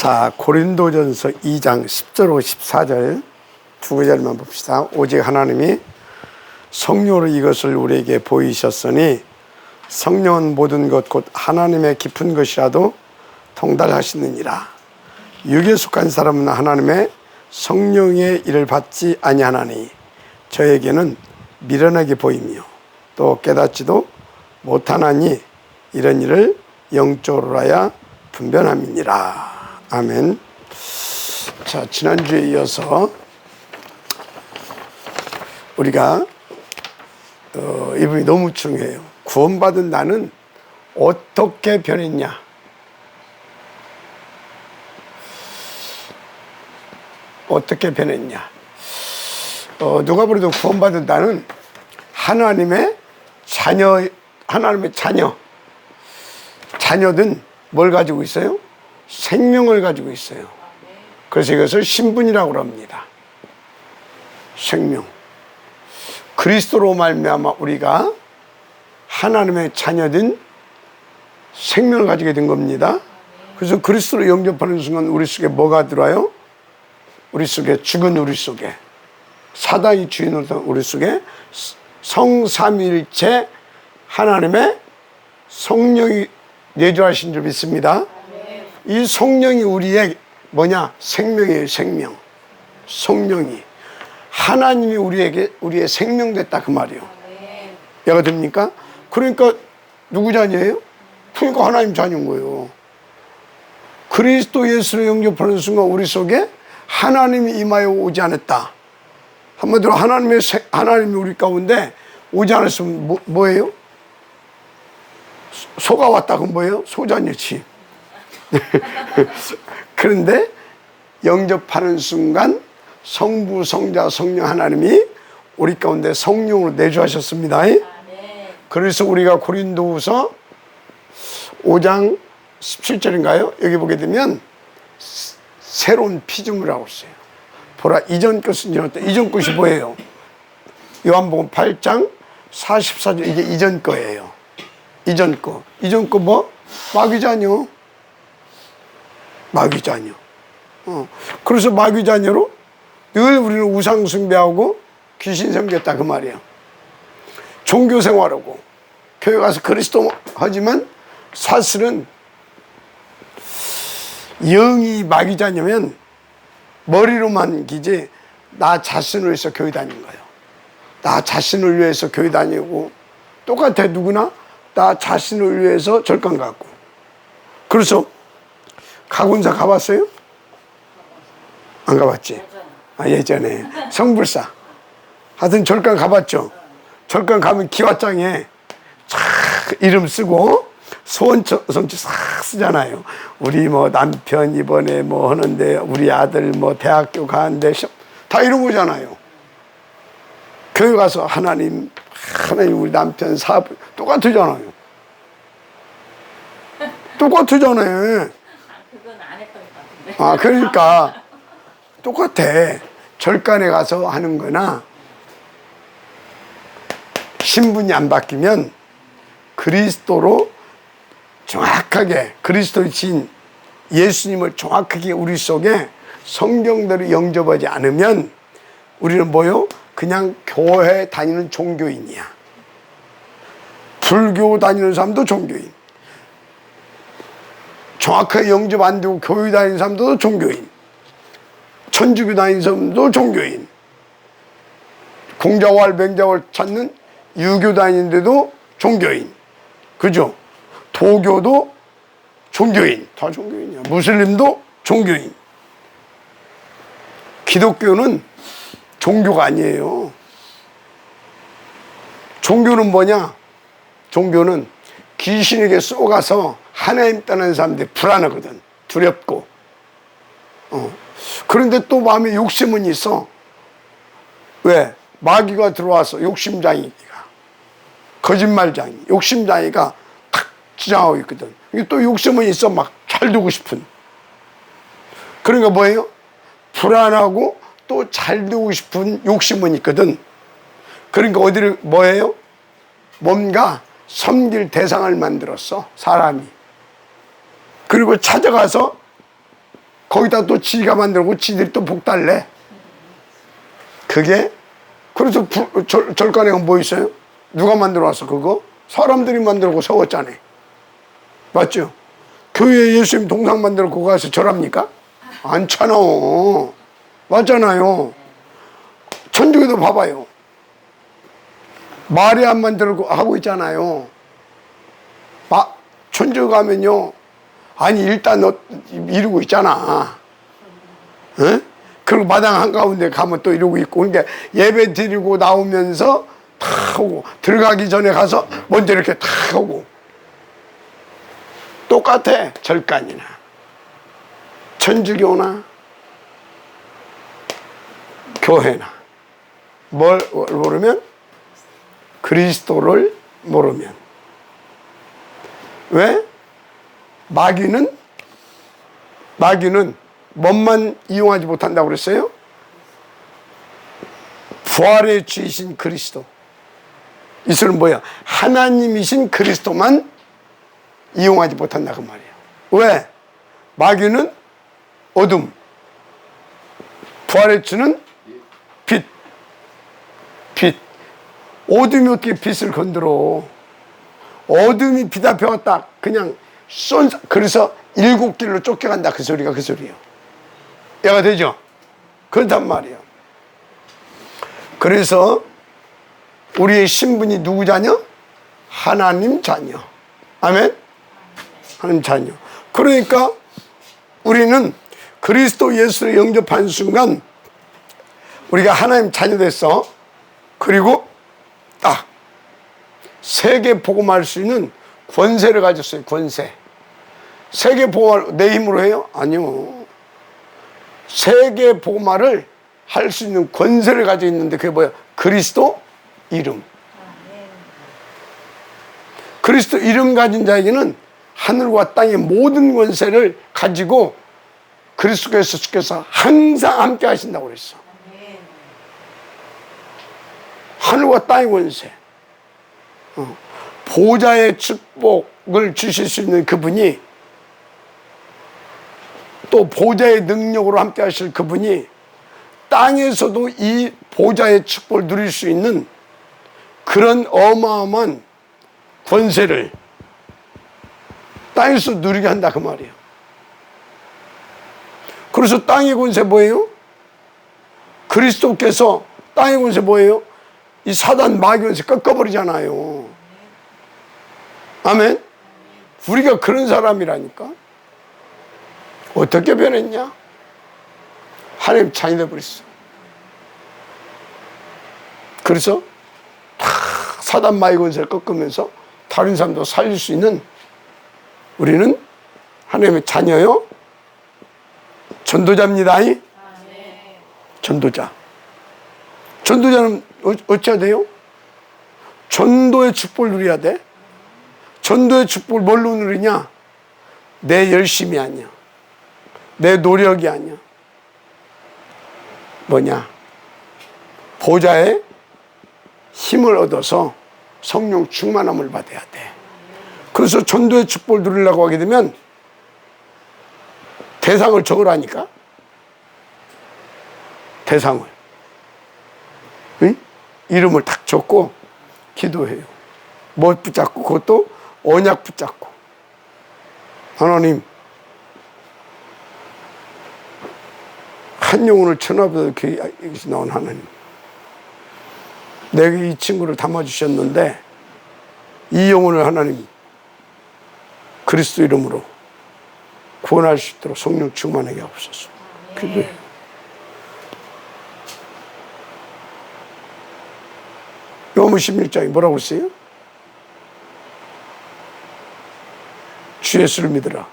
자, 고린도전서 2장 10절로 14절 두 구절만 봅시다. 오직 하나님이 성령으로 이것을 우리에게 보이셨으니 성령은 모든 것 곧 하나님의 깊은 것이라도 통달하시느니라. 육에 속한 사람은 하나님의 성령의 일을 받지 아니하나니 저에게는 미련하게 보이며 또 깨닫지도 못하나니 이런 일을 영적으로 하여 분별함이니라. 아멘. 자, 지난주에 이어서 우리가 이 부분이 너무 중요해요. 구원받은 나는 어떻게 변했냐? 어떻게 변했냐? 누가 보래도 구원받은 나는 하나님의 자녀, 자녀든 뭘 가지고 있어요? 생명을 가지고 있어요. 그래서 이것을 신분이라고 합니다. 생명. 그리스도로 말미암아 우리가 하나님의 자녀된 생명을 가지게 된 겁니다. 그래서 그리스도로 영접하는 순간 우리 속에 뭐가 들어와요? 우리 속에 죽은 우리 속에 사단이 주인으로 우리 속에 성삼위일체 하나님의 성령이 내주하신 줄 믿습니다. 이 성령이 우리의 뭐냐? 생명이에요. 생명. 성령이 하나님이 우리의 생명 됐다 그 말이에요. 이해가 됩니까? 그러니까 누구 자녀예요? 그러니까 하나님 자녀인 거예요. 그리스도 예수를 영접하는 순간 우리 속에 하나님이 임하여 오지 않았다. 한마디로 하나님이 우리 가운데 오지 않았으면 뭐예요? 소가 왔다 그럼 뭐예요? 소자녀지. 그런데 영접하는 순간 성부, 성자, 성령 하나님이 우리 가운데 성령으로 내주하셨습니다. 그래서 우리가 고린도후서 5장 17절인가요? 여기 보게 되면 새로운 피조물이라고 했어요. 보라, 이전 것은 지났다. 이전 것이 뭐예요? 요한복음 8장 44절, 이게 이전 거예요. 이전 거. 이전 거 뭐? 마귀자녀. 마귀자녀. 그래서 마귀자녀로 늘 우리는 우상 숭배하고 귀신 섬겼다 그 말이에요. 종교 생활하고 교회 가서 그리스도 하지만 사실은 영이 마귀자녀면 머리로만 기지 나 자신을 위해서 교회 다니는 거예요. 나 자신을 위해서 교회 다니고 똑같아. 누구나 나 자신을 위해서 절간 가고. 그래서 가군사 가봤어요? 안 가봤지? 예전에 성불사 하여튼 절간 가봤죠. 절간 가면 기와장에 이름 쓰고 소원성지 싹 쓰잖아요. 우리 뭐 남편 이번에 뭐 하는데 우리 아들 뭐 대학교 가는데 다 이런 거잖아요. 교회 가서 하나님 우리 남편 사업 똑같으잖아요. 똑같으잖아요. 그건 안 했던 것 같은데. 그러니까 똑같아. 절간에 가서 하는 거나 신분이 안 바뀌면 그리스도로 정확하게 그리스도의 진 예수님을 정확하게 우리 속에 성경대로 영접하지 않으면 우리는 뭐요? 그냥 교회 다니는 종교인이야. 불교 다니는 사람도 종교인. 정확하게 영접 안 되고 교회 다니는 사람도 종교인. 천주교 다니는 사람도 종교인. 공자왈 맹자왈 찾는 유교 다니는데도 종교인. 그죠? 도교도 종교인. 다 종교인이야. 무슬림도 종교인. 기독교는 종교가 아니에요. 종교는 뭐냐? 종교는 귀신에게 쏘가서 하나님 떠나는 사람들이 불안하거든. 두렵고. 그런데 또 마음에 욕심은 있어. 왜? 마귀가 들어와서 욕심장이가 거짓말장이 욕심장이가 탁 지장하고 있거든. 이게 또 욕심은 있어. 막 잘 되고 싶은. 그러니까 뭐예요? 불안하고 또 잘 되고 싶은 욕심은 있거든. 그러니까 어디를 뭐예요? 뭔가 섬길 대상을 만들었어. 사람이. 그리고 찾아가서 거기다 또 지가 만들고 지들이 또 복달래. 그게 그래서 절간에 뭐 있어요? 누가 만들어 왔어 그거? 사람들이 만들고 세웠잖아요. 맞죠? 교회에 예수님 동상 만들어 그거 가서 절합니까? 않잖아. 맞잖아요. 천주교도 봐봐요. 마리아 만들어 하고 있잖아요. 천주교 가면요. 아니 일단 너 이러고 있잖아. 에? 그리고 마당 한가운데 가면 또 이러고 있고. 그러니까 예배 드리고 나오면서 탁 오고 들어가기 전에 가서 먼저 이렇게 탁 오고. 똑같아. 절간이나 천주교나 교회나 뭘 모르면 그리스도를 모르면 왜? 마귀는 뭔만 이용하지 못한다고 그랬어요? 부활의 주이신 그리스도. 이 소리는 뭐야? 하나님이신 그리스도만 이용하지 못한다 그 말이에요. 왜? 마귀는 어둠, 부활의 주는 빛. 어둠이 어떻게 빛을 건드려? 어둠이 빛 앞에 왔다 그냥 그래서 7길로 쫓겨간다 그 소리가 그 소리예요. 이해가 되죠? 그렇단 말이에요. 그래서 우리의 신분이 누구 자녀? 하나님 자녀. 아멘? 하나님 자녀. 그러니까 우리는 그리스도 예수를 영접한 순간 우리가 하나님 자녀 됐어. 그리고 딱 세계 복음할 수 있는 권세를 가졌어요. 권세. 세계 복음을 내 힘으로 해요? 아니요. 세계 복음화를 할 수 있는 권세를 가지고 있는데 그게 뭐야? 그리스도 이름. 그리스도 이름 가진 자에게는 하늘과 땅의 모든 권세를 가지고 그리스도께서 항상 함께 하신다고 그랬어. 하늘과 땅의 권세. 보좌의 축복을 주실 수 있는 그분이 또 보좌의 능력으로 함께 하실 그분이 땅에서도 이 보좌의 축복을 누릴 수 있는 그런 어마어마한 권세를 땅에서 누리게 한다 그 말이에요. 그래서 땅의 권세 뭐예요? 그리스도께서 땅의 권세 뭐예요? 이 사단 마귀 권세 꺾어버리잖아요. 아멘? 우리가 그런 사람이라니까. 어떻게 변했냐? 하나님 자녀 되어버렸어. 그래서 다 사단 마귀 권세를 꺾으면서 다른 사람도 살릴 수 있는 우리는 하나님의 자녀요. 전도자입니다. 전도자. 전도자는 어찌해야 돼요? 전도의 축복을 누려야 돼. 전도의 축복을 뭘로 누리냐? 내 열심이 아니야. 내 노력이 아니야. 뭐냐? 보좌의 힘을 얻어서 성령 충만함을 받아야 돼. 그래서 전도의 축복을 누리려고 하게 되면 대상을 적으라니까. 대상을. 응? 이름을 딱 적고 기도해요. 뭐 붙잡고 그것도 언약 붙잡고. 하나님 한 영혼을 천하보다 여기서 나온 하나님, 내게 이 친구를 담아주셨는데 이 영혼을 하나님 그리스도 이름으로 구원할 수 있도록 성령 충만하게 하옵소서. 기도해요. 요한복음 16장에 뭐라고 했어요? 주 예수를 믿으라.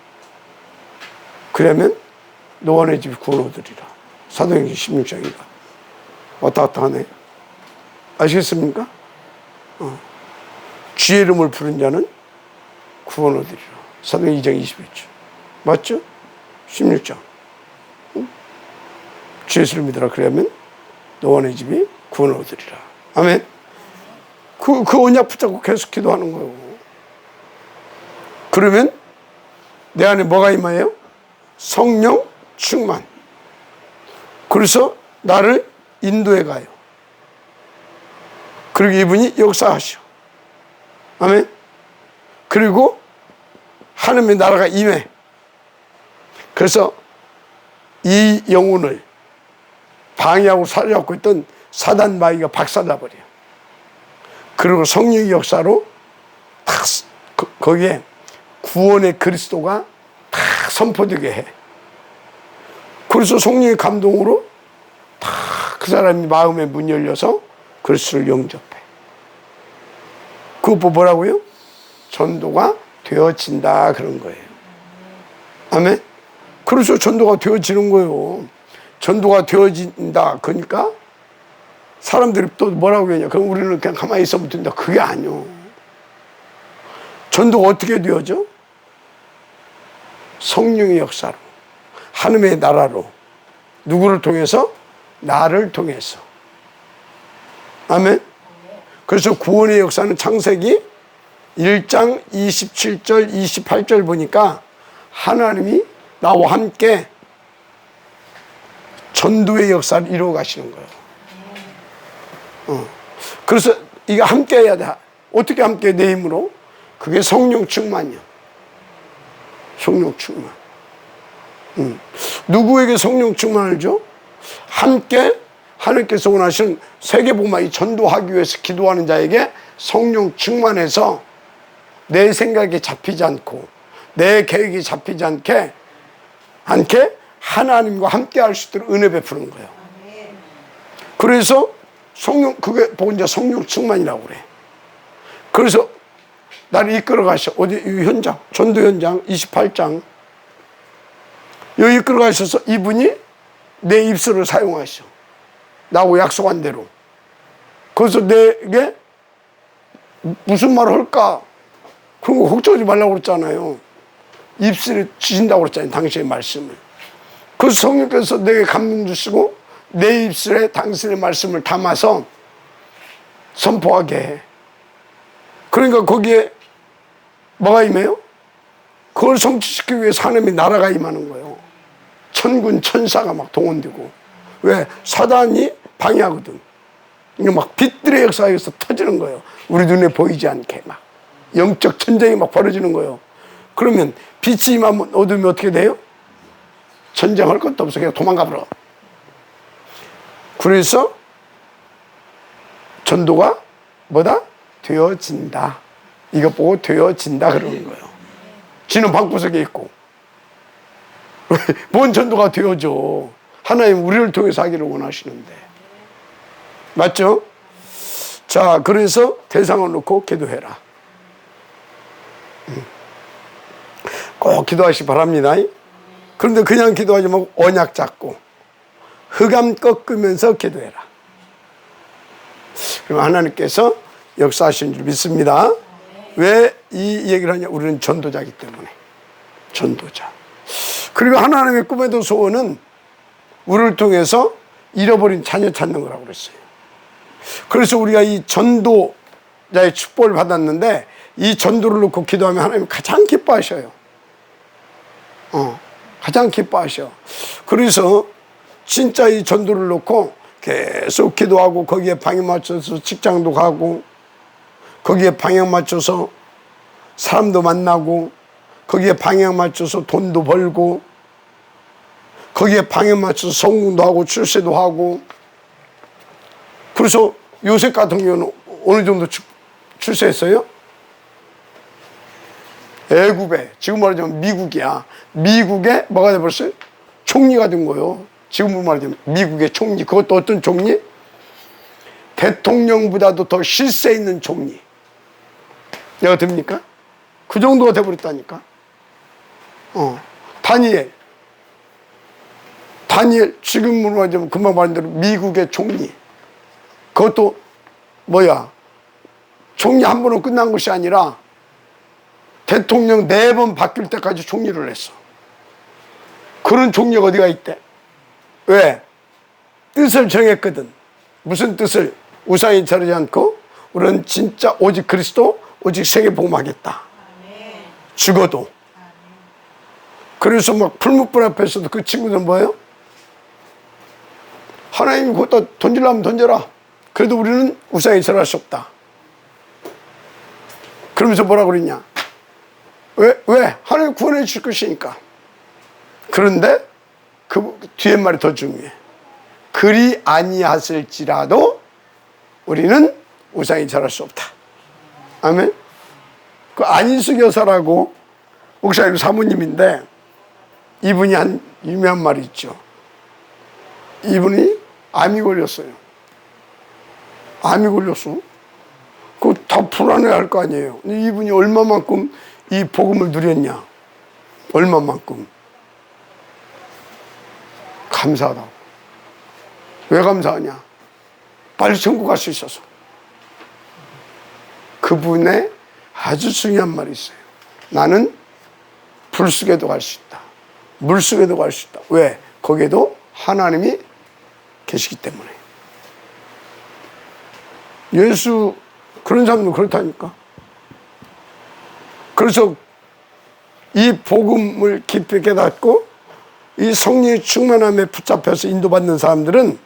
그러면 노원의 집 구원 얻으리라. 사도행전 16장이가 왔다 갔다 하네. 아시겠습니까? 주의 이름을 부른 자는 구원 얻으리라. 사도행전 2장 21절. 맞죠? 16장. 주 예수를 믿으라. 그러면 노원의 집이 구원 얻으리라. 아멘. 그 언약 붙잡고 계속 기도하는 거예요. 그러면 내 안에 뭐가 임하여요? 성령 충만. 그래서 나를 인도해 가요. 그리고 이분이 역사하셔. 아멘. 그리고 하나님의 나라가 임해. 그래서 이 영혼을 방해하고 사로잡고 있던 사단 마귀가 박살나버려요. 그리고 성령의 역사로 딱 거기에 구원의 그리스도가 다 선포되게 해. 그래서 성령의 감동으로 다 그 사람이 마음의 문이 열려서 그리스도를 영접해. 그거 뭐라고요? 전도가 되어진다 그런 거예요. 아멘. 그래서 전도가 되어지는 거예요. 전도가 되어진다. 그러니까 사람들이 또 뭐라고 하냐. 그럼 우리는 그냥 가만히 있으면 된다. 그게 아니요. 전도가 어떻게 되어져? 성령의 역사로, 하나님의 나라로. 누구를 통해서? 나를 통해서. 아멘. 그래서 구원의 역사는 창세기 1장 27절 28절 보니까 하나님이 나와 함께 전도의 역사를 이루어 가시는 거예요. 그래서 이거 함께 해야 돼. 어떻게 함께? 내 힘으로. 그게 성령 충만이야. 성령 충만. 누구에게 성령 충만을 줘? 함께 하나님께서 원하시는 세계복음화에 전도하기 위해서 기도하는 자에게 성령 충만해서 내 생각이 잡히지 않고 내 계획이 잡히지 않게 하나님과 함께 할 수 있도록 은혜 베푸는 거예요. 그래서 성령, 그게 보고 이제 성령 충만이라고 그래. 그래서 나를 이끌어 가셔. 어디, 이 현장, 전도 현장 28장. 여기 이끌어 가셔서 이분이 내 입술을 사용하셔. 나하고 약속한 대로. 그래서 내게 무슨 말을 할까? 그런 거 걱정하지 말라고 그랬잖아요. 입술에 주신다고 그랬잖아요. 당신의 말씀을. 그래서 성령께서 내게 감동 주시고 내 입술에 당신의 말씀을 담아서 선포하게 해. 그러니까 거기에 뭐가 임해요? 그걸 성취시키기 위해서 하나님의 나라가 임하는 거예요. 천군 천사가 막 동원되고. 왜? 사단이 방해하거든. 이게 막 빛들의 역사에서 터지는 거예요. 우리 눈에 보이지 않게 막 영적 전쟁이 막 벌어지는 거예요. 그러면 빛이 임하면 어둠이 어떻게 돼요? 전쟁할 것도 없어. 그냥 도망가 버려. 그래서 전도가 뭐다? 되어진다. 이것 보고 되어진다 그러는 거예요. 지는 방구석에 있고. 뭔 전도가 되어져. 하나님 우리를 통해서 하기를 원하시는데. 맞죠? 자, 그래서 대상을 놓고 기도해라. 꼭 기도하시기 바랍니다. 그런데 그냥 기도하지 말고 언약 잡고 흑암 꺾으면서 기도해라. 그럼 하나님께서 역사하신 줄 믿습니다. 왜 이 얘기를 하냐? 우리는 전도자이기 때문에. 전도자. 그리고 하나님의 꿈에도 소원은 우리를 통해서 잃어버린 자녀 찾는 거라고 그랬어요. 그래서 우리가 이 전도자의 축복을 받았는데 이 전도를 놓고 기도하면 하나님 가장 기뻐하셔요. 가장 기뻐하셔. 그래서 진짜 이 전도를 놓고 계속 기도하고 거기에 방향 맞춰서 직장도 가고 거기에 방향 맞춰서 사람도 만나고 거기에 방향 맞춰서 돈도 벌고 거기에 방향 맞춰서 성공도 하고 출세도 하고. 그래서 요셉 같은 경우는 어느 정도 출세했어요? 애굽에, 지금 말하자면 미국이야. 미국에 뭐가 돼버렸어요? 총리가 된 거예요. 지금 말하자면 미국의 총리. 그것도 어떤 총리? 대통령보다도 더 실세 있는 총리. 내가 됩니까? 그 정도가 돼버렸다니까. 다니엘, 지금 말하자면 금방 말한 대로 미국의 총리. 그것도 뭐야? 총리 한 번으로 끝난 것이 아니라 대통령 4번 바뀔 때까지 총리를 했어. 그런 총리가 어디가 있대? 왜? 뜻을 정했거든. 무슨 뜻을? 우상이 자르지 않고 우리는 진짜 오직 그리스도, 오직 세계 복음하겠다. 죽어도 그래서 막 풀무불 앞에서도 그 친구들은 뭐예요? 하나님이 거기다 던지려면 던져라. 그래도 우리는 우상에 절할 수 없다. 그러면서 뭐라 그랬냐? 왜? 하나님 구원해 줄 것이니까. 그런데 그 뒤에 말이 더 중요해. 그리 아니하실지라도 우리는 우상에 절할 수 없다. 아멘. 그 안인숙 여사라고 목사님 사모님인데 이분이 한 유명한 말이 있죠. 이분이 암이 걸렸어요. 암이 걸렸어. 그거 다 불안해할 거 아니에요. 근데 이분이 얼마만큼 이 복음을 누렸냐? 얼마만큼? 감사하다고. 왜 감사하냐? 빨리 천국 갈 수 있어서. 그분의 아주 중요한 말이 있어요. 나는 불 속에도 갈 수 있다. 물 속에도 갈 수 있다. 왜? 거기에도 하나님이 계시기 때문에. 예수 그런 사람도 그렇다니까. 그래서 이 복음을 깊이 깨닫고 이 성령의 충만함에 붙잡혀서 인도받는 사람들은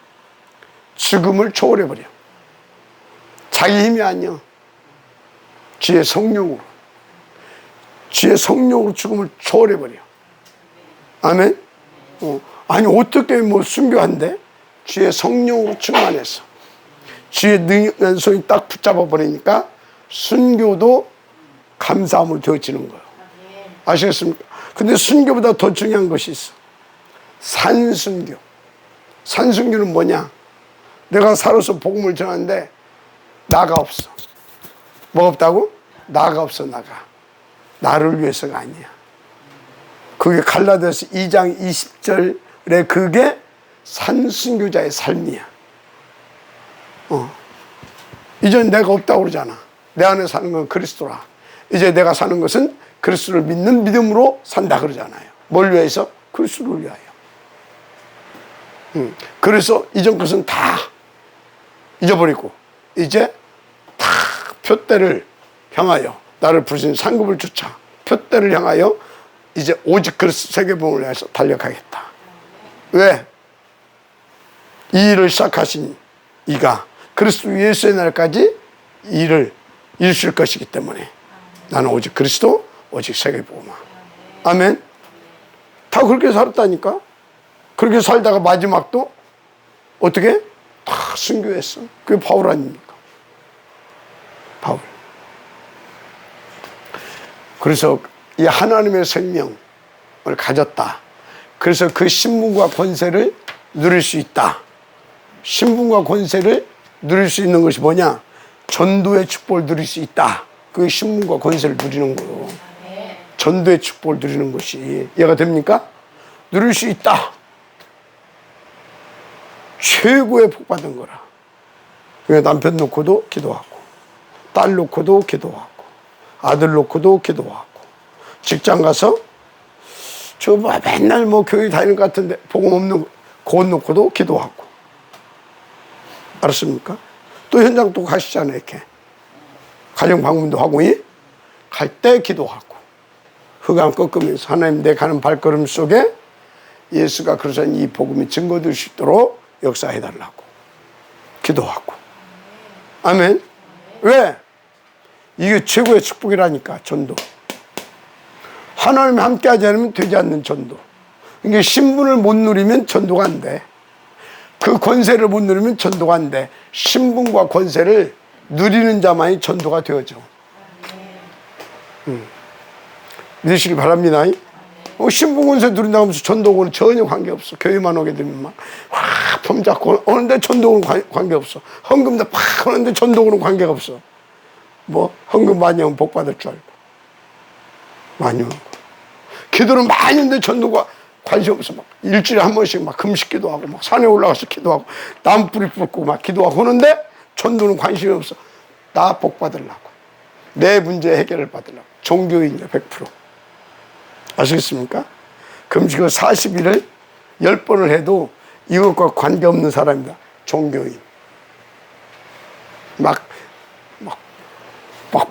죽음을 초월해버려. 자기 힘이 아니야. 주의 성령으로. 주의 성령으로 죽음을 초월해버려. 아멘? 아니 어떻게 뭐 순교한대? 주의 성령으로 충만해서 주의 능력한 손이 딱 붙잡아 버리니까 순교도 감사함으로 되어지는 거예요. 아시겠습니까? 근데 순교보다 더 중요한 것이 있어. 산순교. 산순교는 뭐냐? 내가 살아서 복음을 전하는데 나가 없어. 뭐가 없다고? 나가 없어. 나가. 나를 위해서가 아니야. 그게 갈라디아서 2장 20절에 그게 산순교자의 삶이야. 이제 내가 없다고 그러잖아. 내 안에 사는 건 그리스도라. 이제 내가 사는 것은 그리스도를 믿는 믿음으로 산다 그러잖아요. 뭘 위해서? 그리스도를 위하여. 그래서 이전 것은 다 잊어버리고 이제 다 표대를 향하여 나를 부르신 상급을 쫓아 표대를 향하여 이제 오직 그리스도 세계복음을 위해서 달려가겠다. 왜? 이 일을 시작하신 이가 그리스도 예수의 날까지 이 일을 이루실 것이기 때문에 나는 오직 그리스도 오직 세계복음화. 아멘. 다 그렇게 살았다니까. 그렇게 살다가 마지막도 어떻게? 다 순교했어. 그게 바울 아닙니까? 바울. 그래서 이 하나님의 생명을 가졌다. 그래서 그 신분과 권세를 누릴 수 있다. 신분과 권세를 누릴 수 있는 것이 뭐냐? 전도의 축복을 누릴 수 있다. 그 신분과 권세를 누리는 거예요. 전도의 축복을 누리는 것이 이해가 됩니까? 누릴 수 있다. 최고의 복 받은 거라. 남편 놓고도 기도하고, 딸 놓고도 기도하고, 아들 놓고도 기도하고, 직장 가서 저 맨날 교회 다니는 것 같은데 복음 없는 곳 놓고도 기도하고. 알았습니까? 또 현장 또 가시잖아요. 이렇게 가정 방문도 하고 갈 때 기도하고 흑암 꺾으면서 하나님 내 가는 발걸음 속에 예수가 그러신 이 복음이 증거될 수 있도록 역사해달라고 기도하고. 아멘. 왜? 이게 최고의 축복이라니까. 전도. 하나님이 함께 하지 않으면 되지 않는 전도. 이게 신분을 못 누리면 전도가 안 돼. 그 권세를 못 누리면 전도가 안 돼. 신분과 권세를 누리는 자만이 전도가 되어져. 믿으시기 바랍니다. 신분 권세 누린다고 하면서 전도하고는 전혀 관계없어. 교회만 오게 되면 막 폼 잡고 오는데 전도하고는 관계없어. 헌금도 팍 하는데 전도하고는 관계가 없어. 헌금 많이 하면 복 받을 줄 알고. 많이 하고. 기도를 많이 했는데 전도가 관심 없어. 막 일주일에 한 번씩 막 금식 기도하고 막 산에 올라가서 기도하고 나무 뿌리 뽑고 막 기도하고 하는데 전도는 관심이 없어. 나 복 받으려고. 내 문제 해결을 받으려고. 종교인이야 100%. 아시겠습니까? 금식을 40일을 10번을 해도 이것과 관계없는 사람이다. 종교인. 막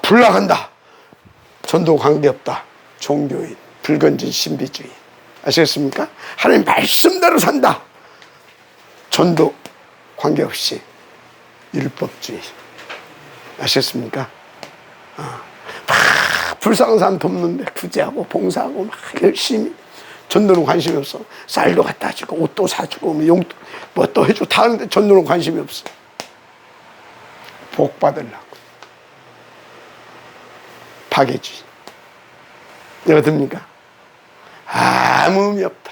불나간다. 전도 관계없다. 종교인. 불건진 신비주의. 아시겠습니까? 하나님 말씀대로 산다. 전도 관계없이 율법주의. 아시겠습니까? 막 불쌍한 사람 돕는데 구제하고 봉사하고 막 열심히. 전도는 관심이 없어. 쌀도 갖다 주고 옷도 사주고 뭐 또 해주고 다 하는데 전도는 관심이 없어. 복 받으려고. 파괴주의. 내가 듭니까? 아무 의미 없다.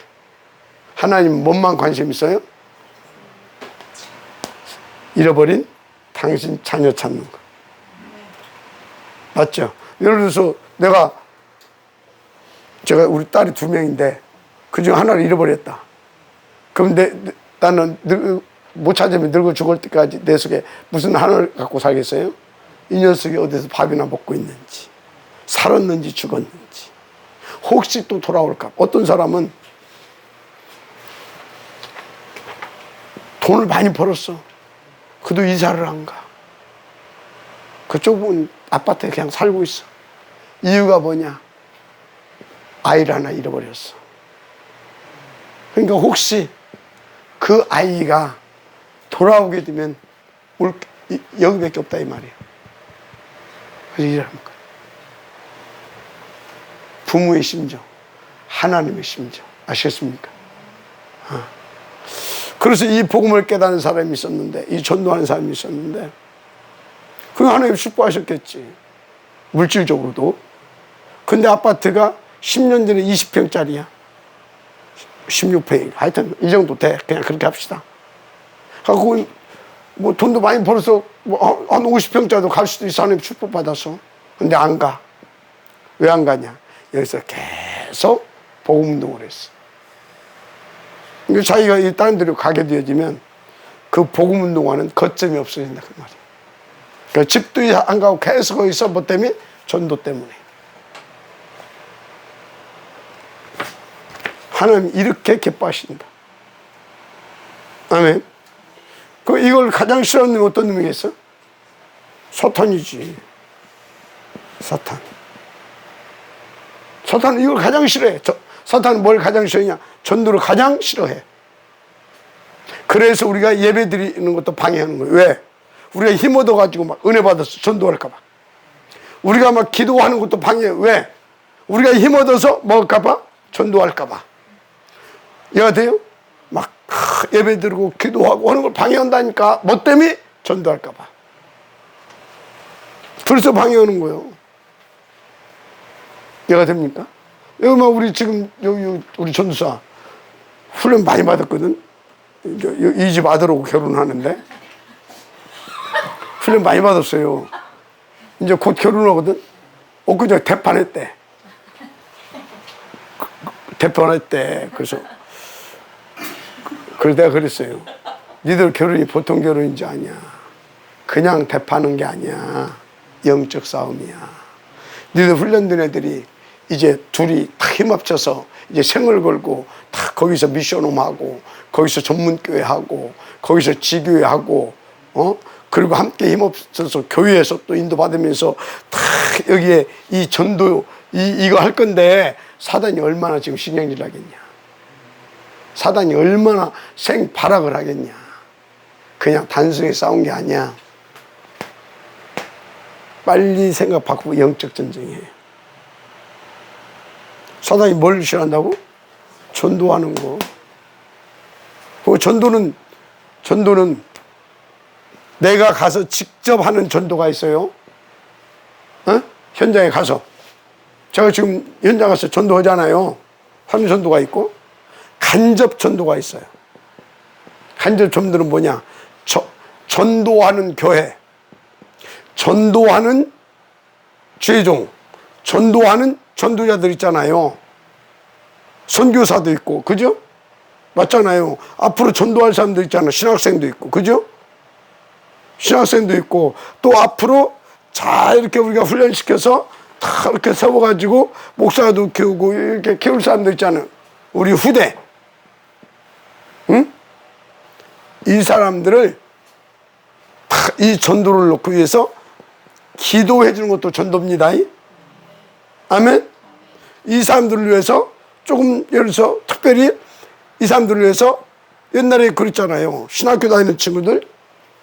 하나님 뭔만 관심 있어요? 잃어버린 당신 자녀 찾는 거. 맞죠? 예를 들어서 제가 우리 딸이 2명인데 그중 하나를 잃어버렸다. 그럼 나는 못 찾으면 늙어 죽을 때까지 내 속에 무슨 하나를 갖고 살겠어요? 이 녀석이 어디서 밥이나 먹고 있는지, 살았는지 죽었는지, 혹시 또 돌아올까. 어떤 사람은 돈을 많이 벌었어. 그도 이사를 안 가. 그쪽은 아파트에 그냥 살고 있어. 이유가 뭐냐? 아이를 하나 잃어버렸어. 그러니까 혹시 그 아이가 돌아오게 되면 여기밖에 없다 이 말이에요. 그래서 일하는 거예요. 부모의 심정, 하나님의 심정. 아시겠습니까? 그래서 이 복음을 깨닫는 사람이 있었는데, 이 전도하는 사람이 있었는데, 그 하나님 축복하셨겠지. 물질적으로도. 근데 아파트가 10년 전에 20평짜리야. 16평. 하여튼 이 정도 돼. 그냥 그렇게 합시다. 그리고 뭐 돈도 많이 벌어서 한 50평짜리도 갈 수도 있어. 하나님 축복받아서. 근데 안 가. 왜 안 가냐? 여기서 계속 복음 운동을 했어. 그러니까 자기가 다른 데로 가게 되어지면 그 복음 운동하는 거점이 없어진다 그 말이야. 그러니까 집도 안 가고 계속 거기서 뭐 때문에? 전도 때문에. 하나님 이렇게 기뻐하신다. 아멘. 이걸 가장 싫어하는 놈이 어떤 놈이겠어? 사탄이지. 사탄은 이걸 가장 싫어해. 사탄은 뭘 가장 싫어하냐? 전도를 가장 싫어해. 그래서 우리가 예배 드리는 것도 방해하는 거예요. 왜? 우리가 힘 얻어가지고 막 은혜 받아서 전도할까봐. 우리가 막 기도하는 것도 방해해. 왜? 우리가 힘 얻어서 먹을까봐? 전도할까봐. 이해가 돼요? 막 예배 드리고 기도하고 하는 걸 방해한다니까. 뭐 때문에? 전도할까봐. 그래서 방해하는 거예요. 이해가 됩니까? 여기 막 우리 지금 여기 우리 전도사 훈련 많이 받았거든. 이 집 아들하고 결혼하는데 훈련 많이 받았어요. 이제 곧 결혼하거든. 엊그제 대판했대. 그래서 내가 그랬어요. 니들 결혼이 보통 결혼인지 아냐. 그냥 대파는 게 아니야. 영적 싸움이야. 니들 훈련된 애들이 이제 둘이 다 힘합쳐서 이제 생을 걸고 다 거기서 미션홈하고 거기서 전문교회하고 거기서 지교회하고 그리고 함께 힘없어서 교회에서 또 인도받으면서 다 여기에 이 전도 이거 할 건데 사단이 얼마나 지금 신경질 하겠냐. 사단이 얼마나 생발악을 하겠냐. 그냥 단순히 싸운 게 아니야. 빨리 생각 바꾸고 영적 전쟁이에요. 사단이 뭘 싫어한다고? 전도하는 거. 그 전도는 내가 가서 직접 하는 전도가 있어요. 현장에 가서. 제가 지금 현장 가서 전도하잖아요. 하는 전도가 있고 간접 전도가 있어요. 간접 전도는 뭐냐? 전도하는 교회, 전도하는 죄종, 전도하는 전도자들 있잖아요. 선교사도 있고, 그죠? 맞잖아요. 앞으로 전도할 사람도 있잖아요. 신학생도 있고, 그죠? 신학생도 있고, 또 앞으로 잘 이렇게 우리가 훈련시켜서 다 이렇게 세워가지고 목사도 키우고 이렇게 키울 사람도 있잖아요. 우리 후대. 응? 이 사람들을 다 이 전도를 놓기 위해서 기도해 주는 것도 전도입니다. 아멘? 이 사람들을 위해서 조금 예를 들어서 특별히 이 사람들을 위해서 옛날에 그랬잖아요. 신학교 다니는 친구들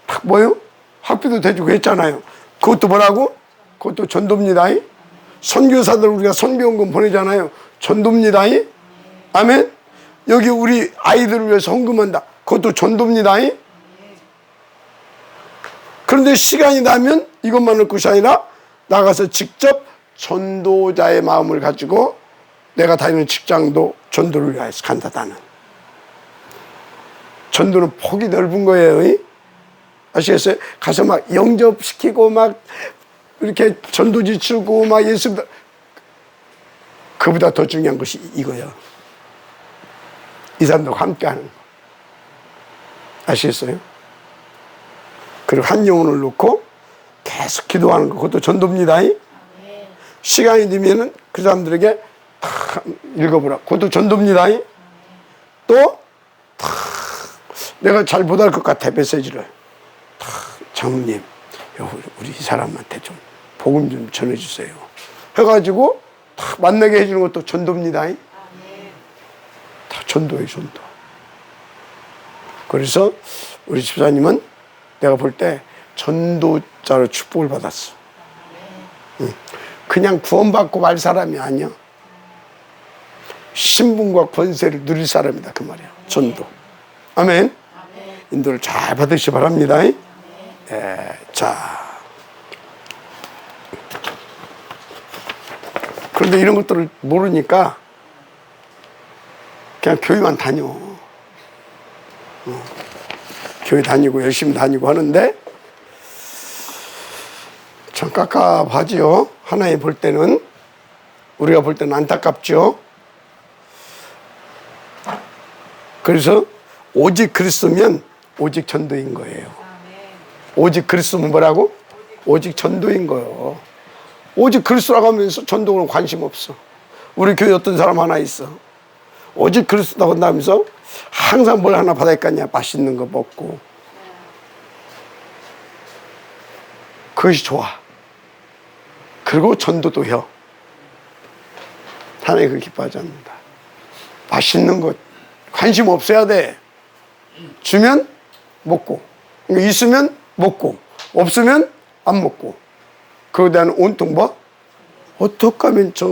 딱 뭐요? 학비도 대주고 했잖아요. 그것도 뭐라고? 그것도 전도입니다. 선교사들 우리가 선교원금 보내잖아요. 전도입니다. 아멘. 여기 우리 아이들을 위해서 헌금한다. 그것도 전도입니다. 그런데 시간이 나면 이것만 할 것이 아니라 나가서 직접 전도자의 마음을 가지고 내가 다니는 직장도 전도를 위해서 간다. 나는 전도는 폭이 넓은 거예요. 아시겠어요? 가서 막 영접시키고 막 이렇게 전도지 치고 막 예수, 그보다 더 중요한 것이 이거예요. 이 사람들과 함께 하는 거. 아시겠어요? 그리고 한 영혼을 놓고 계속 기도하는 거. 그것도 전도입니다. 시간이 되면은 그 사람들에게 다 읽어보라. 그것도 전도입니다. 또 다 내가 잘 못할 것 같아. 메시지를 다 장모님 우리 이 사람한테 좀 복음 좀 전해주세요 해가지고 다 만나게 해주는 것도 전도입니다. 다 전도예요. 전도. 그래서 우리 집사님은 내가 볼 때 전도자로 축복을 받았어. 그냥 구원받고 말 사람이 아니야. 신분과 권세를 누릴 사람이다 그 말이야. 전도. 아멘. 인도를 잘 받으시 바랍니다. 자, 그런데 이런 것들을 모르니까 그냥 교회만 다녀. 교회 다니고 열심히 다니고 하는데 참 깝깝하지요. 하나님 볼 때는, 우리가 볼 때는 안타깝죠. 그래서 오직 그리스도면 오직 전도인 거예요. 오직 그리스도면 뭐라고? 오직 전도인 거예요. 오직 그리스도라고 하면서 전도는 관심 없어. 우리 교회 어떤 사람 하나 있어. 오직 그리스도라고 한다면서 항상 뭘 하나 받아야 겠냐. 맛있는 거 먹고. 그것이 좋아. 그리고 전도도 해. 하나님 그 기뻐하지 않는다. 맛있는 것 관심 없어야 돼. 주면 먹고, 있으면 먹고, 없으면 안 먹고. 그거에 대한 온통 뭐? 어떻게 하면 저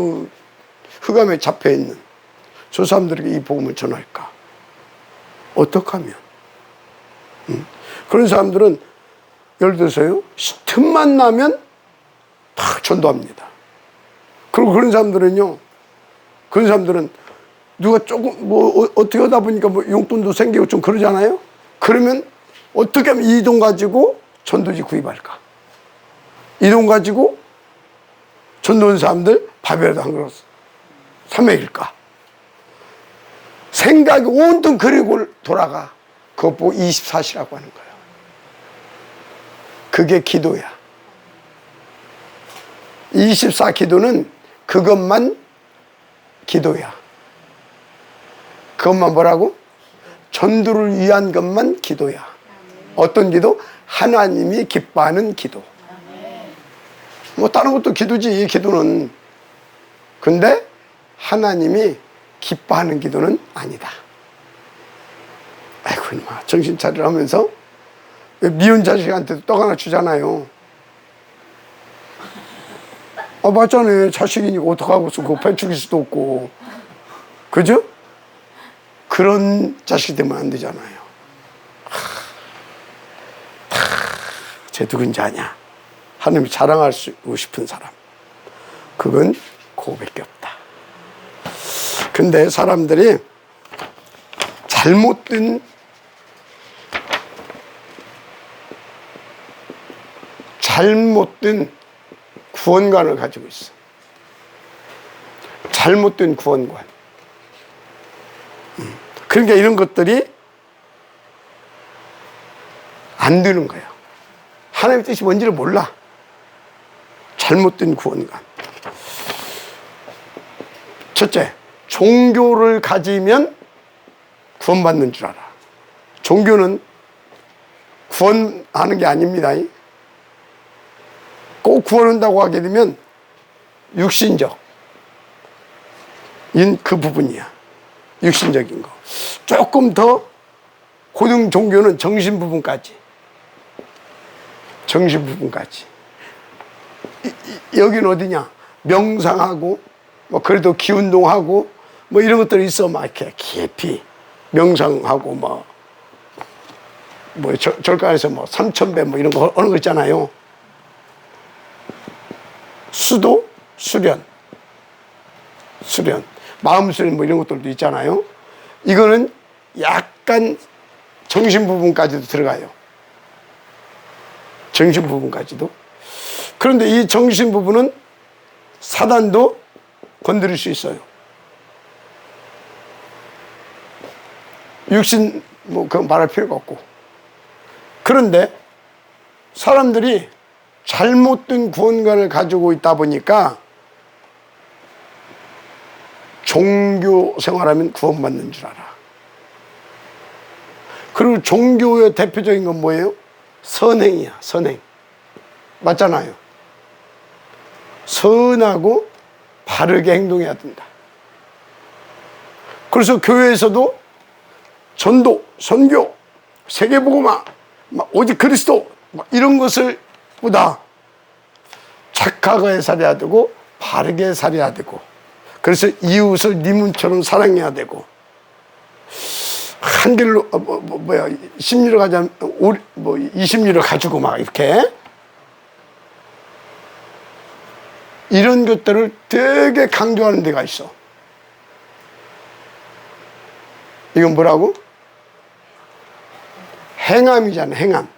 흑암에 잡혀있는 저 사람들에게 이 복음을 전할까? 어떻게 하면? 그런 사람들은 예를 들어서요, 틈만 나면 다 전도합니다. 그리고 그런 사람들은요, 그런 사람들은 누가 조금 뭐 어떻게 하다 보니까 뭐 용돈도 생기고 좀 그러잖아요. 그러면 어떻게 하면 이 돈 가지고 전도지 구입할까? 이 돈 가지고 전도한 사람들 밥이라도 한 그릇 사 먹일까? 생각이 온통 그리고 돌아가. 그것 보고 24시라고 하는 거예요. 그게 기도야. 24 기도는 그것만 기도야. 그것만 뭐라고? 전도를 위한 것만 기도야. 어떤 기도? 하나님이 기뻐하는 기도. 뭐 다른 것도 기도지, 기도는. 근데 하나님이 기뻐하는 기도는 아니다. 아이고 이놈아, 정신 차리라 하면서 미운 자식한테도 떡 하나 주잖아요. 맞잖아요. 자식이니까 어떡하고서 그거 배축일 수도 없고. 그죠? 그런 자식이 되면 안 되잖아요. 쟤 누군지 아냐? 하나님이 자랑하고 싶은 사람. 그건 그거밖에 없다. 근데 사람들이 잘못된 구원관을 가지고 있어. 잘못된 구원관. 그러니까 이런 것들이 안 되는 거예요. 하나님의 뜻이 뭔지를 몰라. 잘못된 구원관. 첫째, 종교를 가지면 구원받는 줄 알아. 종교는 구원하는 게 아닙니다. 꼭 구원한다고 하게 되면 육신적, 그 부분이야. 육신적인 거. 조금 더 고등 종교는 정신 부분까지. 정신 부분까지. 여기는 어디냐? 명상하고, 뭐, 그래도 기운동하고, 뭐, 이런 것들이 있어. 막, 이렇게 깊이 명상하고, 절간에서 뭐, 3000배 뭐, 이런 거 하는 거 있잖아요. 수도, 수련. 마음 수련 뭐, 이런 것들도 있잖아요. 이거는 약간 정신 부분까지도 들어가요. 정신 부분까지도. 그런데 이 정신 부분은 사단도 건드릴 수 있어요. 육신 뭐 그건 말할 필요가 없고. 그런데 사람들이 잘못된 구원관을 가지고 있다 보니까 종교 생활하면 구원받는 줄 알아. 그리고 종교의 대표적인 건 뭐예요? 선행이야, 선행. 맞잖아요. 선하고 바르게 행동해야 된다. 그래서 교회에서도 전도, 선교, 세계복음화, 오직 그리스도 이런 것을 보다 착하게 살아야 되고 바르게 살아야 되고, 그래서 이웃을 네 몸처럼 사랑해야 되고, 한 길로 십리로 가자면 20리를 가지고 막 이렇게 이런 것들을 되게 강조하는 데가 있어. 이건 뭐라고? 행함이잖아, 행함.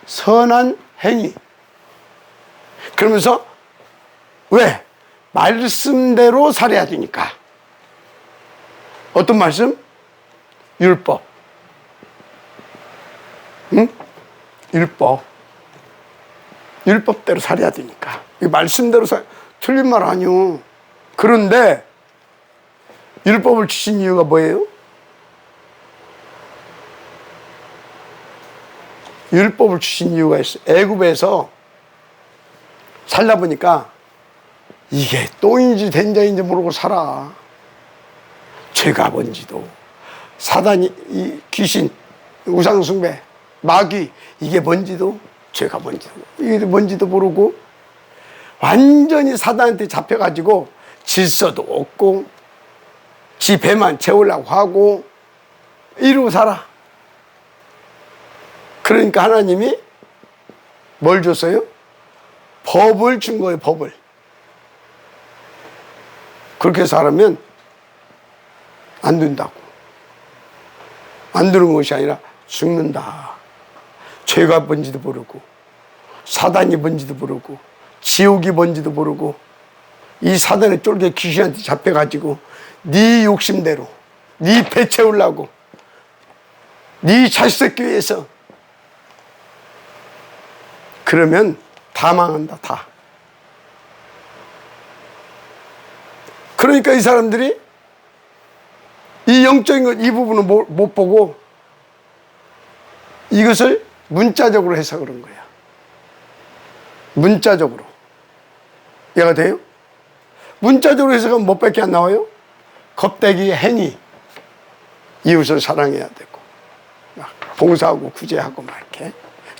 선한 행위. 그러면서 왜? 말씀대로 살아야 되니까. 어떤 말씀? 율법. 응? 율법. 율법대로 살아야 되니까. 이 말씀대로 틀린 말 아니요. 그런데 율법을 주신 이유가 뭐예요? 율법을 주신 이유가 있어요. 애굽에서 살다 보니까 이게 똥인지 된장인지 모르고 살아. 죄가 뭔지도, 사단이, 이 귀신, 우상숭배, 마귀, 이게 뭔지도, 죄가 뭔지도, 이게 뭔지도 모르고 완전히 사단한테 잡혀가지고 질서도 없고 지 배만 채우려고 하고 이러고 살아. 그러니까 하나님이 뭘 줬어요? 법을 준 거예요, 법을. 그렇게 살면 안 된다고. 안 되는 것이 아니라 죽는다. 죄가 뭔지도 모르고, 사단이 뭔지도 모르고, 지옥이 뭔지도 모르고, 이 사단의 쫄개 귀신한테 잡혀가지고 네 욕심대로, 네 배 채우려고, 네 자식 새끼 위해서. 그러면 다 망한다, 다. 그러니까 이 사람들이 이 영적인 것, 이 부분을 못 보고 이것을 문자적으로 해서 그런 거야. 문자적으로. 이해가 돼요? 문자적으로 해석하면 뭐밖에 안 나와요? 겁대기 행위. 이웃을 사랑해야 되고, 막 봉사하고 구제하고 막 이렇게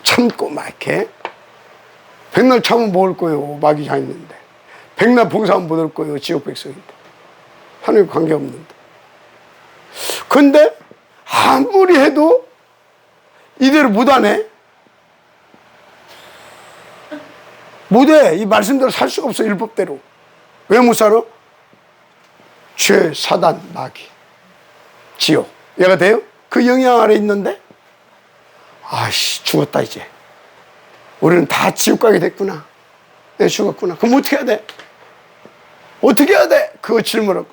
참고 막 이렇게. 백날 참으면 먹을 거예요. 마귀 자 있는데. 백날 봉사하면 못 올 거예요. 지옥 백성인데. 하나님 관계없는데. 근데 아무리 해도 이대로 못하네. 못해. 이 말씀대로 살 수가 없어. 율법대로. 왜 못 살아? 죄, 사단, 마귀, 지옥. 얘가 돼요? 그 영향 아래 있는데, 아이씨, 죽었다 이제. 우리는 다 지옥 가게 됐구나. 내 죽었구나. 그럼 어떻게 해야 돼? 어떻게 해야 돼? 그거 질문하고.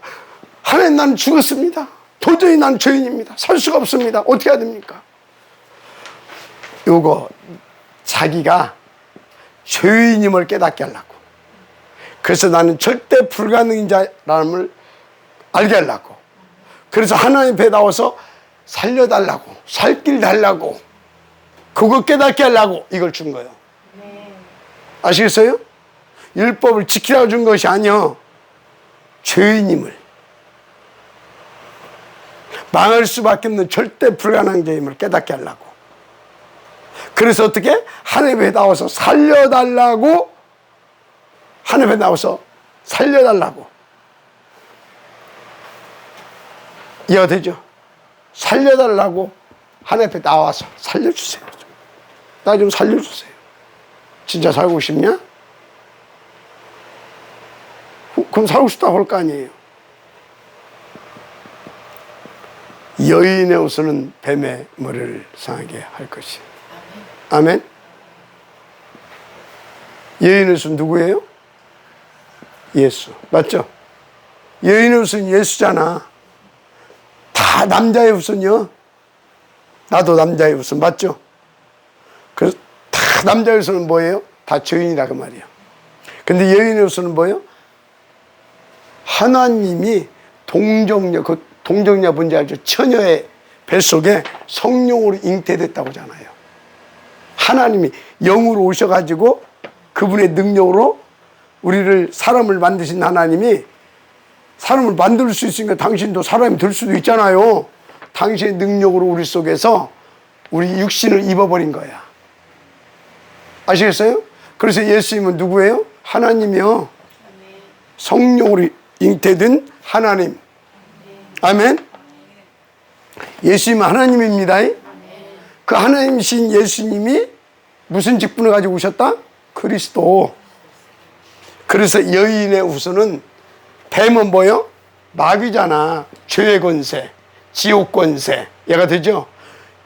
하나님, 나는 죽었습니다. 도저히 난 죄인입니다. 살 수가 없습니다. 어떻게 해야 됩니까? 요거 자기가 죄인임을 깨닫게 하려고. 그래서 나는 절대 불가능인 자라는 걸 알게 하려고. 그래서 하나님 앞에 나와서 살려달라고, 살 길 달라고, 그거 깨닫게 하려고 이걸 준 거예요. 아시겠어요? 율법을 지키라고 준 것이 아니요, 죄인임을, 망할 수밖에 없는 절대 불가능한 죄임을 깨닫게 하려고. 그래서 어떻게? 하나님 앞에 나와서 살려달라고, 하나님 앞에 나와서 살려달라고. 이해가 되죠? 살려달라고 하나님 앞에 나와서 살려주세요. 나 좀 살려주세요. 진짜 살고 싶냐? 그럼 살고 싶다고 할 거 아니에요. 여인의 옷은 뱀의 머리를 상하게 할 것이에요. 아멘. 여인의 옷은 누구예요? 예수. 맞죠? 여인의 옷은 예수잖아. 다 남자의 옷은요. 나도 남자의 옷은 맞죠? 그래서 다 남자의 옷은 뭐예요? 다 죄인이라 그 말이에요. 근데 여인의 옷은 뭐예요? 하나님이 동정녀, 그 동정녀 뭔지 알죠? 처녀의 뱃속에 성령으로 잉태됐다고 하잖아요. 하나님이 영으로 오셔가지고 그분의 능력으로 우리를 사람을 만드신 하나님이 사람을 만들 수 있으니까 당신도 사람이 될 수도 있잖아요. 당신의 능력으로 우리 속에서 우리 육신을 입어버린 거야. 아시겠어요? 그래서 예수님은 누구예요? 하나님이요. 성령으로 잉태된 하나님. 아멘. 예수님은 하나님입니다. 그 하나님이신 예수님이 무슨 직분을 가지고 오셨다? 그리스도. 그래서 여인의 후손은 뱀은 뭐요? 마귀잖아. 죄의 권세, 지옥 권세. 얘가 되죠?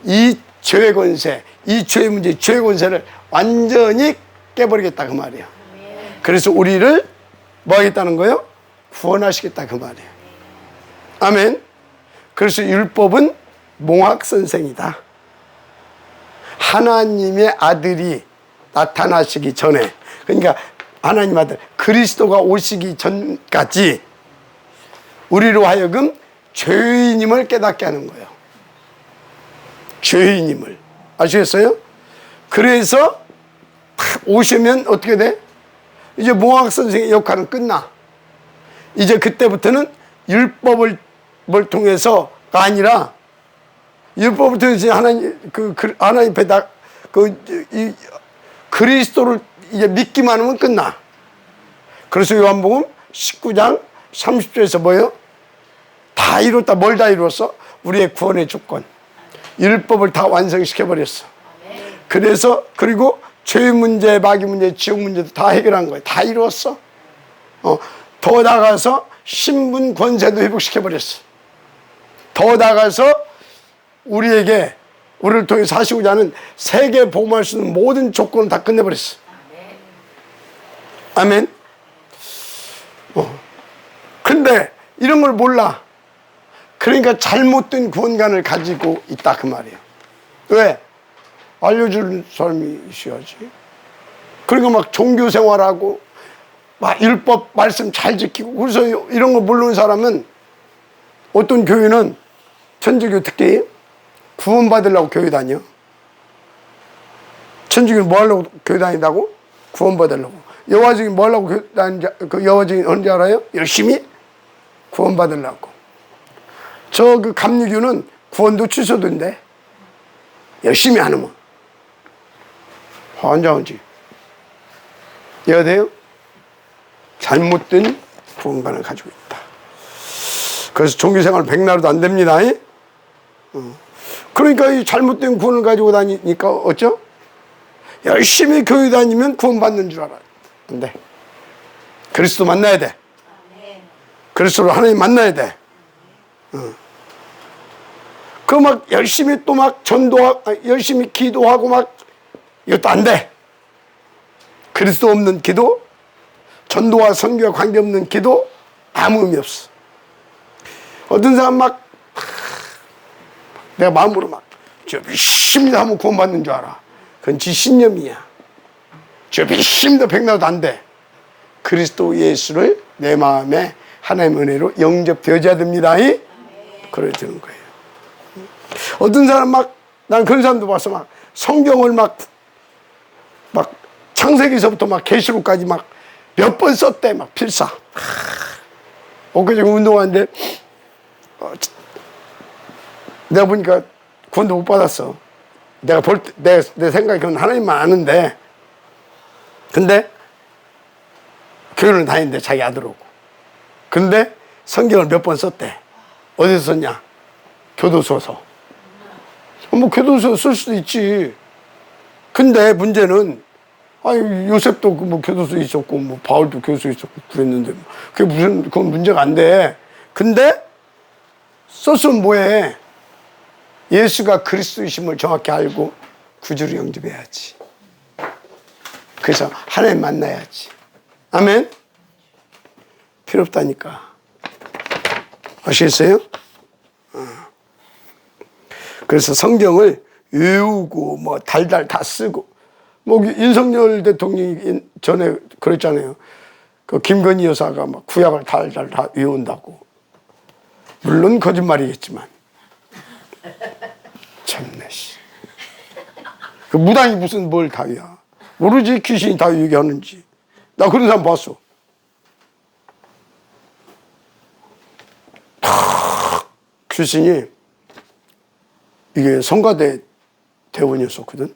이 죄의 권세, 이 죄의 문제, 죄의 권세를 완전히 깨버리겠다 그 말이에요. 그래서 우리를 뭐 하겠다는 거예요? 구원하시겠다 그 말이에요. 아멘. 그래서 율법은 몽학 선생이다. 하나님의 아들이 나타나시기 전에, 그러니까 하나님 아들 그리스도가 오시기 전까지 우리로 하여금 죄인임을 깨닫게 하는 거예요. 죄인임을. 아시겠어요? 그래서 오시면 어떻게 돼? 이제 몽학 선생의 역할은 끝나. 이제 그때부터는 율법을 통해서가 아니라 율법을 통해서 하나님 배다 그리스도를 이제 믿기만 하면 끝나. 그래서 요한복음 19장 30절에서 뭐예요? 다 이뤘다. 뭘 다 이뤘어? 우리의 구원의 조건. 율법을 다 완성시켜버렸어. 그래서 그리고 죄 문제, 마귀 문제, 지옥 문제도 다 해결한 거예요. 다 이루었어. 더 나가서 신분 권세도 회복시켜버렸어. 더 나가서 우리를 통해 사시고자 하는 세계 복음할 수 있는 모든 조건을 다 끝내버렸어. 아멘. 근데 이런 걸 몰라. 그러니까 잘못된 구원관을 가지고 있다 그 말이에요. 왜? 알려주는 사람이 있어야지. 그러니까 막 종교 생활하고 막 율법 말씀 잘 지키고. 그래서 이런 거 모르는 사람은 어떤 교회는 천주교 특히 구원받으려고 교회 다녀. 천주교는 뭐 하려고 교회 다닌다고? 구원받으려고. 여화증이 뭐 하려고 교회 다니는지, 그 여화증이 언제 알아요? 열심히 구원받으려고. 저 그 감리교는 구원도 취소된대. 열심히 안 하면. 환장하지. 이해가 돼요? 잘못된 구원관을 가지고 있다. 그래서 종교생활 백날도 안 됩니다. 그러니까 이 잘못된 구원을 가지고 다니니까 어쩌? 열심히 교회 다니면 구원받는 줄 알아. 안 돼. 그리스도 만나야 돼. 그리스도로 하나님 만나야 돼. 그 막 열심히 또 막 열심히 기도하고 막 이것도 안 돼. 그리스도 없는 기도, 전도와 선교와 관계없는 기도 아무 의미 없어. 어떤 사람 막 내가 마음으로 막 저 열심히 하면 구원받는 줄 알아. 그건 지 신념이야. 저 열심히 백날도 안 돼. 그리스도 예수를 내 마음에 하나님의 은혜로 영접되어야 됩니다. 그래 되는 거예요. 어떤 사람 난 그런 사람도 봤어. 막 성경을 막 창세기서부터 막 계시록까지 막 몇 번 썼대. 막 필사. 엊그제 운동하는데 내가 보니까 구원도 못 받았어. 내가 볼 때, 내 생각에 그건 하나님만 아는데, 근데 교회는 다니는데 자기 아들 오고. 근데 성경을 몇 번 썼대. 어디서 썼냐? 교도소서. 뭐 교도소 쓸 수도 있지. 근데 문제는 아니 요셉도 뭐 교도소에 있었고 뭐 바울도 교도소에 있었고 그랬는데 그게 무슨 그건 문제가 안 돼. 근데 썼으면 뭐해? 예수가 그리스도이심을 정확히 알고 구주로 영접해야지. 그래서 하나님 만나야지. 아멘. 필요 없다니까. 아시겠어요? 그래서 성경을 외우고 뭐 달달 다 쓰고 뭐 윤석열 대통령이 전에 그랬잖아요. 그 김건희 여사가 막 구약을 달달 다 외운다고. 물론 거짓말이겠지만 참네 씨. 그 무당이 무슨 뭘 다 외워. 모르지 귀신이 다 얘기하는지. 나 그런 사람 봤어. 귀신이 이게 성가대 대원이었었거든.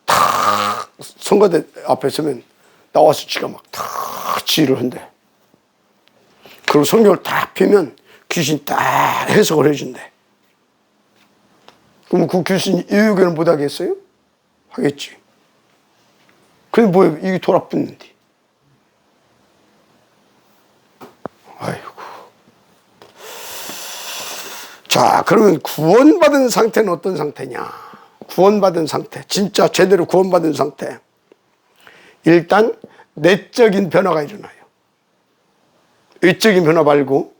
다 성가대 앞에 서면 나와서 지가 막 다 지휘를 한대. 그리고 성경을 다 펴면 귀신이 딱 해석을 해준대. 그럼 그 귀신이 이유견을 못 하겠어요? 하겠지. 근데 뭐야, 이게 돌아붙는데. 아이고. 자, 그러면 구원받은 상태는 어떤 상태냐? 구원받은 상태, 진짜 제대로 구원받은 상태. 일단 내적인 변화가 일어나요. 외적인 변화 말고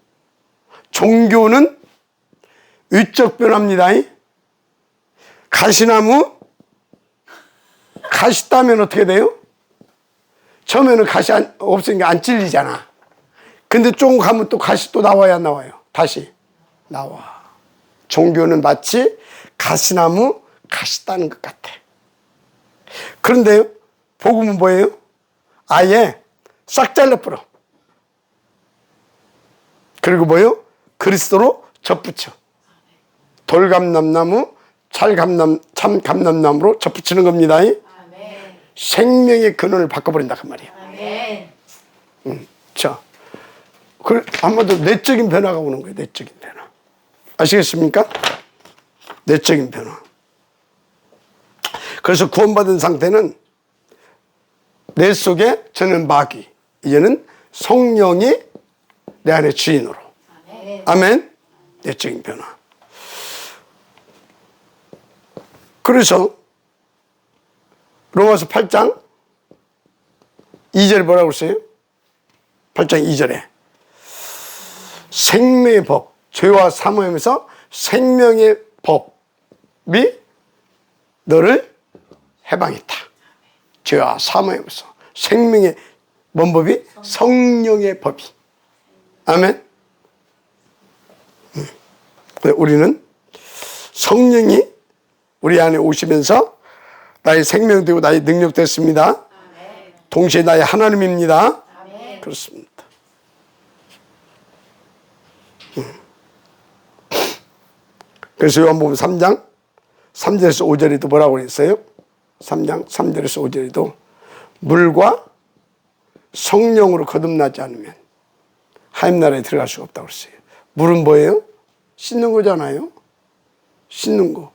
종교는 외적 변화입니다. 가시나무 가시 따면 어떻게 돼요? 처음에는 가시 없으니까 안 찔리잖아. 근데 조금 가면 또 가시 또 나와야 안 나와요? 다시 나와. 종교는 마치 가시나무 가시 따는 것 같아. 그런데요, 복음은 뭐예요? 아예 싹 잘라버려. 그리고 뭐예요? 그리스도로 접붙여. 돌감람나무, 참감람나무로 접붙이는 겁니다. 아멘. 생명의 근원을 바꿔버린다 그 말이에요. 아멘. 자, 한마디로 내적인 변화가 오는 거예요. 내적인 변화. 아시겠습니까? 내적인 변화. 그래서 구원받은 상태는 내 속에 저는 마귀, 이제는 성령이 내 안에 주인으로. 아멘. 아멘. 내적인 변화. 그래서 로마서 8장 2절에 뭐라고 했어요? 8장 2절에 생명의 법, 죄와 사모하면서 생명의 법이 너를 해방했다. 죄와 사모하면서 생명의 뭔 법이? 성령의 법이. 아멘. 우리는 성령이 우리 안에 오시면서 나의 생명 되고 나의 능력 됐습니다. 동시에 나의 하나님입니다. 그렇습니다. 그래서 요한복음 3장 3절에서 5절에도 뭐라고 했어요? 3장 3절에서 5절에도 물과 성령으로 거듭나지 않으면 하나님 나라에 들어갈 수가 없다고 그랬어요. 물은 뭐예요? 씻는 거잖아요. 씻는 거.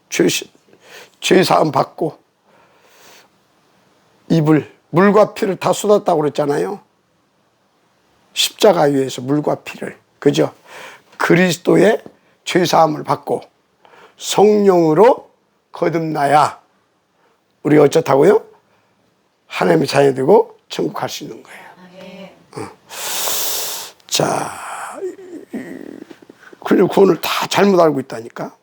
죄 사함 받고 입을 물과 피를 다 쏟았다고 그랬잖아요. 십자가 위에서 물과 피를. 그죠? 그리스도의 죄 사함을 받고 성령으로 거듭나야 우리가 어쩌다고요? 하나님의 자녀 되고 천국 갈 수 있는 거예요. 자, 그리고 구원을 다 잘못 알고 있다니까.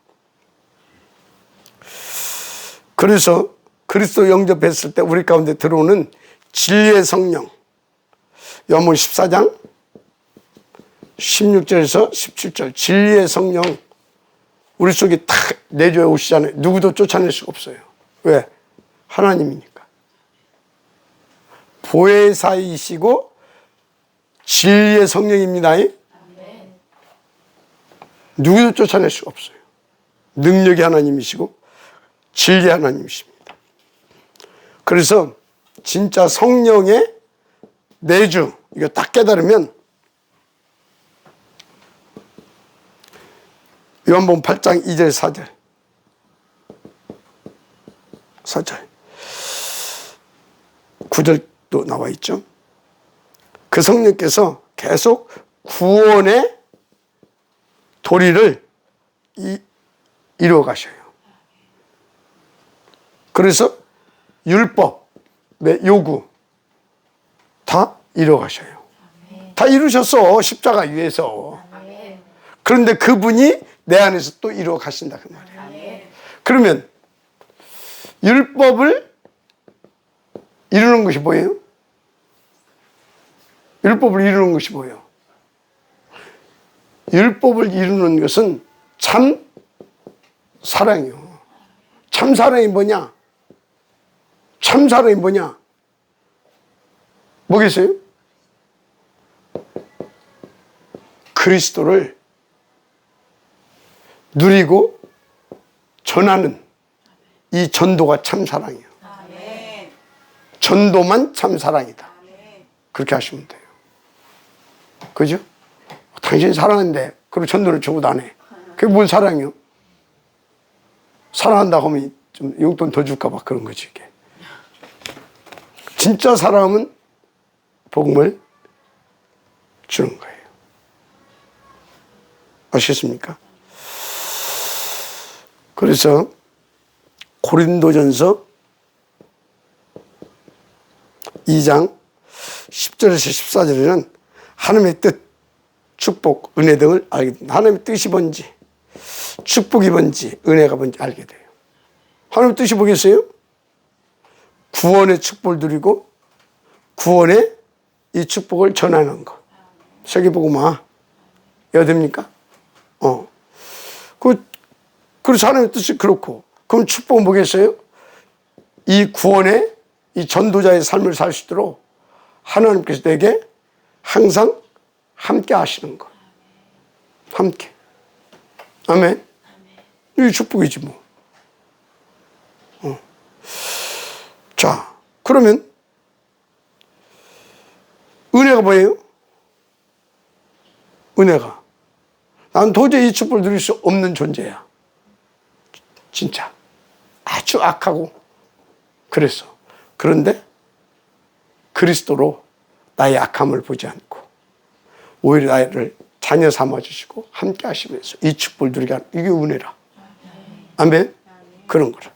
그래서 그리스도 영접했을 때 우리 가운데 들어오는 진리의 성령, 요한복음 14장 16절에서 17절 진리의 성령 우리 속에 딱 내주어 오시잖아요. 누구도 쫓아낼 수가 없어요. 왜? 하나님이니까. 보혜사이시고 진리의 성령입니다. 누구도 쫓아낼 수가 없어요. 능력의 하나님이시고 진리의 하나님이십니다. 그래서 진짜 성령의 내주 이거 딱 깨달으면 요한복음 8장 2절 4절 9절도 나와 있죠. 그 성령께서 계속 구원의 도리를 이루어 가셔요. 그래서 율법의 요구 다 이루어 가셔요. 다 이루셨어, 십자가 위에서. 그런데 그분이 내 안에서 또 이루어 가신다 그 말이에요. 그러면 율법을 이루는 것이 뭐예요? 율법을 이루는 것이 뭐예요? 율법을 이루는 것은 참 사랑이요. 참 사랑이 뭐냐? 참 사랑이 뭐냐? 뭐겠어요? 그리스도를 누리고 전하는 이 전도가 참 사랑이에요. 전도만 참 사랑이다. 그렇게 하시면 돼요. 그죠? 당신이 사랑하는데 그리고 전도를 주고도 안 해. 그게 뭔 사랑이요? 사랑한다고 하면 좀 용돈 더 줄까 봐 그런 거지 이게. 진짜 사랑하면 복음을 주는 거예요. 아시겠습니까? 그래서 고린도전서 2장 10절에서 14절에는 하나님의 뜻, 축복, 은혜 등을 알게 됩니다. 하나님의 뜻이 뭔지, 축복이 뭔지, 은혜가 뭔지 알게 돼요. 하나님의 뜻이 뭐겠어요? 구원의 축복을 누리고 구원의 이 축복을 전하는 거. 세계복음화 해야 됩니까? 그래서 하나님의 뜻이 그렇고, 그럼 축복은 뭐겠어요? 이 구원의 이 전도자의 삶을 살 수 있도록 하나님께서 내게 항상 함께 하시는 거. 함께. 아멘. 이 축복이지 뭐. 자, 그러면 은혜가 뭐예요? 은혜가. 난 도저히 이 축복을 누릴 수 없는 존재야. 진짜. 아주 악하고 그랬어. 그런데 그리스도로 나의 악함을 보지 않고 오히려 나를 자녀 삼아주시고 함께 하시면서 이 축복을 누리게 하는 이게 은혜라. 아멘? 그런 거라.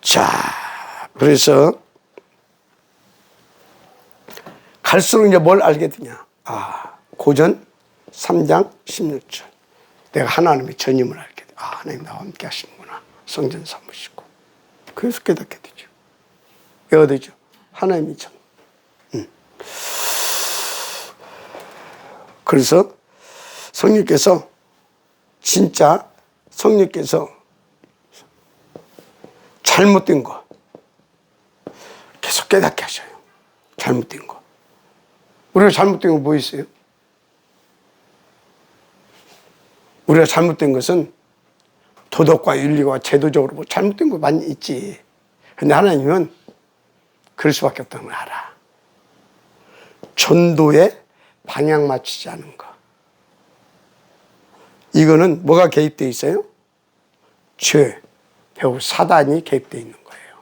자, 그래서 갈수록 이제 뭘 알게 되냐. 고전 3장 16절. 내가 하나님의 전임을 알게 돼. 하나님 나와 함께 하시는구나. 성전 삼으시고. 그래서 깨닫게 되죠. 왜가 되죠? 하나님이 전. 그래서 성령께서 진짜 성령께서 잘못된 거 계속 깨닫게 하셔요. 잘못된 거. 우리가 잘못된 거 뭐 있어요? 우리가 잘못된 것은 도덕과 윤리와 제도적으로 뭐 잘못된 거 많이 있지. 근데 하나님은 그럴 수밖에 없다는 걸 알아. 전도에 방향 맞추지 않은 거. 이거는 뭐가 개입되어 있어요? 죄, 배우 사단이 개입되어 있는 거예요.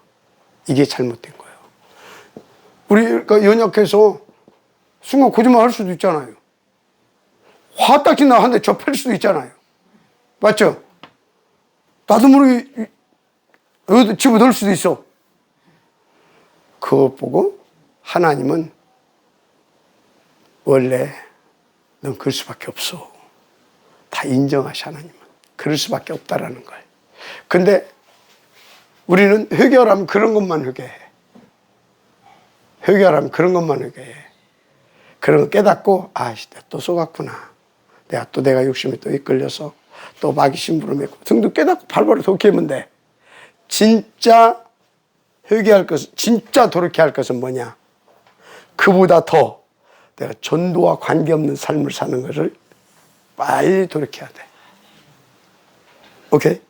이게 잘못된 거예요. 우리가 연약해서 순간 거짓말 할 수도 있잖아요. 화딱지 나 한 대 접할 수도 있잖아요. 맞죠? 나도 모르게 여기도 집어넣을 수도 있어. 그것 보고 하나님은 원래 넌 그럴 수밖에 없어. 다 인정하셔. 하나님은 그럴 수밖에 없다라는 걸. 근데 우리는 회개하라면 그런 것만 회개해. 회개하라면 그런 것만 회개해. 그런 거 깨닫고 내가 또 속았구나. 내가 욕심에 또 이끌려서 또 마귀 심부름 했고 등등 깨닫고 발바로 돌이키면 돼. 진짜 회개할 것은, 진짜 돌이켜야 할 것은 뭐냐? 그보다 더 내가 전도와 관계없는 삶을 사는 것을 빨리 돌이켜야 돼. 오케이?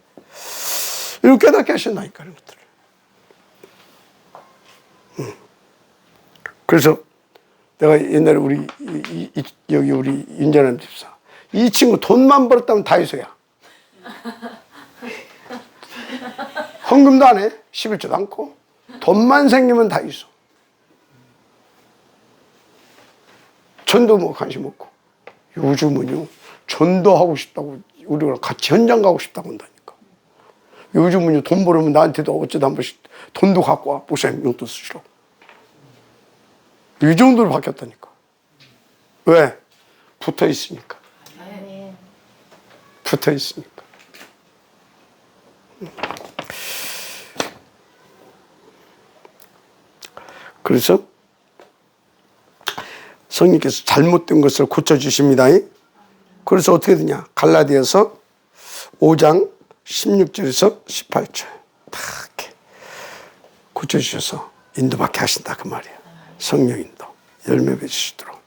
이거 깨닫게 하신다니까, 이런 것들을. 그래서 내가 옛날에 여기 우리 윤전한 집사, 이 친구 돈만 벌었다면 다이소야. 헌금도 안 해. 11조도 않고. 돈만 생기면 다이소. 전도 뭐 관심 없고. 요즘은요, 전도하고 싶다고, 우리가 같이 현장 가고 싶다고 한다니까. 요즘은요, 돈 벌으면 나한테도 어쩌다 한 번씩 돈도 갖고 와. 목사님 용돈 쓰시라고. 이 정도로 바뀌었다니까. 왜? 붙어 있으니까. 붙어 있으니까. 그래서 성령께서 잘못된 것을 고쳐주십니다. 그래서 어떻게 되냐. 갈라디아서 5장 16절에서 18절 다 이렇게 고쳐주셔서 인도받게 하신다 그 말이에요. 성령 인도 열매 맺으시도록.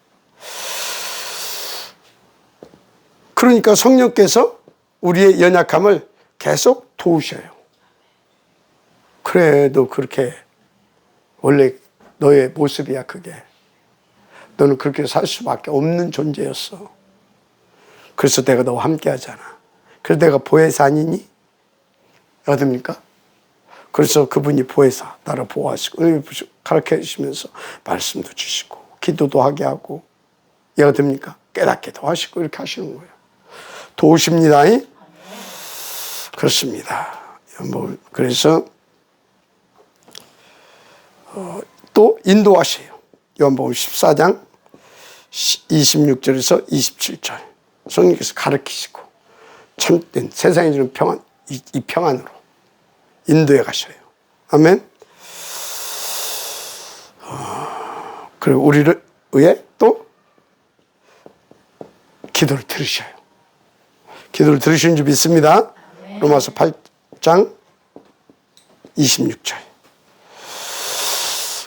그러니까 성령께서 우리의 연약함을 계속 도우셔요. 그래, 너 그렇게 원래 너의 모습이야 그게. 너는 그렇게 살 수밖에 없는 존재였어. 그래서 내가 너와 함께 하잖아. 그래서 내가 보혜사 아니니? 어딥니까? 그래서 그분이 보혜사, 나를 보호하시고 가르쳐 주시면서 말씀도 주시고 기도도 하게 하고 얘가 됩니까? 깨닫게도 하시고 이렇게 하시는 거예요. 도우십니다. 그렇습니다. 그래서 또 인도하세요. 요한복음 14장 26절에서 27절 성령께서 가르치시고 참된 세상에 주는 평안, 이 평안으로 인도해 가셔요. 아멘. 그리고 우리를 위해 또 기도를 들으셔요. 기도를 들으시는 줄 믿습니다. 로마서 8장 26절.